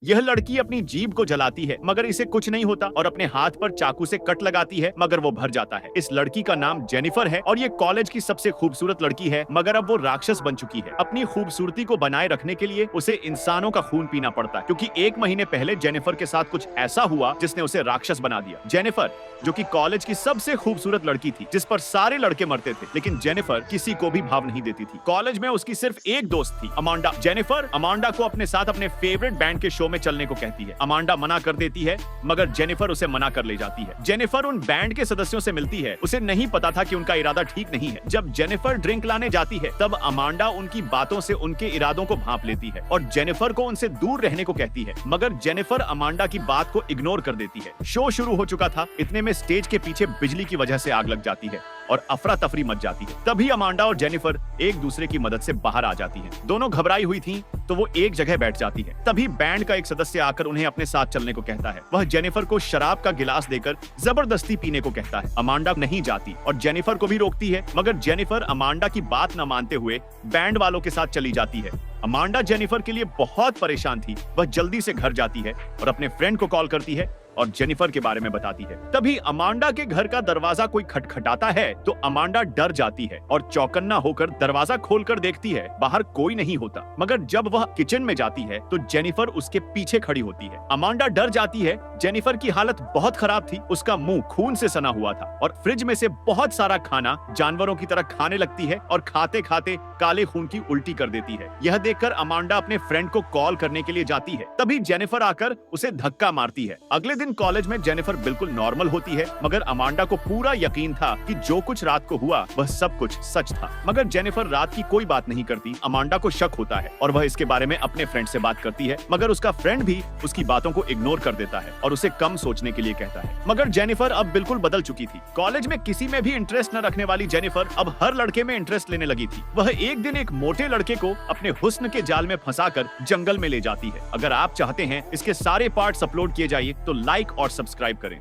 यह लड़की अपनी जीभ को जलाती है मगर इसे कुछ नहीं होता और अपने हाथ पर चाकू से कट लगाती है मगर वो भर जाता है। इस लड़की का नाम जेनिफर है और ये कॉलेज की सबसे खूबसूरत लड़की है, मगर अब वो राक्षस बन चुकी है। अपनी खूबसूरती को बनाए रखने के लिए उसे इंसानों का खून पीना पड़ता है, क्योंकि 1 महीने पहले जेनिफर के साथ कुछ ऐसा हुआ जिसने उसे राक्षस बना दिया। जेनिफर, जो कि कॉलेज की सबसे खूबसूरत लड़की थी, जिस पर सारे लड़के मरते थे, लेकिन जेनिफर किसी को भी भाव नहीं देती थी। कॉलेज में उसकी सिर्फ एक दोस्त थी, अमांडा। जेनिफर अमांडा को अपने साथ अपने फेवरेट बैंड के शो में चलने को कहती है। अमांडा मना कर देती है मगर जेनिफर उसे मना कर ले जाती है। जेनिफर उन बैंड के सदस्यों से मिलती है। उसे नहीं पता था कि उनका इरादा ठीक नहीं है। जब जेनिफर ड्रिंक लाने जाती है तब अमांडा उनकी बातों से उनके इरादों को भांप लेती है और जेनिफर को उनसे दूर रहने को कहती है, मगर जेनिफर अमांडा की बात को इग्नोर कर देती है। शो शुरू हो चुका था, इतने में स्टेज के पीछे बिजली की वजह से आग लग जाती है और अफरा तफरी मच जाती है। तभी अमांडा और जेनिफर एक दूसरे की मदद से बाहर आ जाती हैं। दोनों घबराई हुई थीं, तो वो एक जगह बैठ जाती है। तभी बैंड का एक सदस्य आकर उन्हें अपने साथ चलने को कहता है। वह जेनिफर को शराब का गिलास देकर जबरदस्ती पीने को कहता है। अमांडा नहीं जाती और जेनिफर को भी रोकती है, मगर जेनिफर अमांडा की बात न मानते हुए बैंड वालों के साथ चली जाती है। अमांडा जेनिफर के लिए बहुत परेशान थी। वह जल्दी से घर जाती है और अपने फ्रेंड को कॉल करती है और जेनिफर के बारे में बताती है। तभी अमांडा के घर का दरवाजा कोई खटखटाता है तो अमांडा डर जाती है और चौकन्ना होकर दरवाजा खोलकर देखती है। बाहर कोई नहीं होता, मगर जब वह किचन में जाती है तो जेनिफर उसके पीछे खड़ी होती है। अमांडा डर जाती है। जेनिफर की हालत बहुत खराब थी। उसका मुंह खून से सना हुआ था और फ्रिज में से बहुत सारा खाना जानवरों की तरह खाने लगती है और खाते खाते काले खून की उल्टी कर देती है। यह देखकर अमांडा अपने फ्रेंड को कॉल करने के लिए जाती है। तभी जेनिफर आकर उसे धक्का मारती है। अगले दिन कॉलेज में जेनिफर बिल्कुल नॉर्मल होती है, मगर अमांडा को पूरा यकीन था कि जो कुछ रात को हुआ वह सब कुछ सच था। मगर जेनिफर रात की कोई बात नहीं करती। अमांडा को शक होता है और वह इसके बारे में अपने फ्रेंड से बात करती है, मगर उसका फ्रेंड भी उसकी बातों को इग्नोर कर देता है और उसे कम सोचने के लिए कहता है। मगर जेनिफर अब बिल्कुल बदल चुकी थी। कॉलेज में किसी में भी इंटरेस्ट न रखने वाली जेनिफर अब हर लड़के में इंटरेस्ट लेने लगी थी। वह एक दिन एक मोटे लड़के को अपने हुस्न के जाल में फंसाकर जंगल में ले जाती है। अगर आप चाहते हैं इसके सारे पार्ट्स अपलोड किए जाए तो लाइक और सब्सक्राइब करें।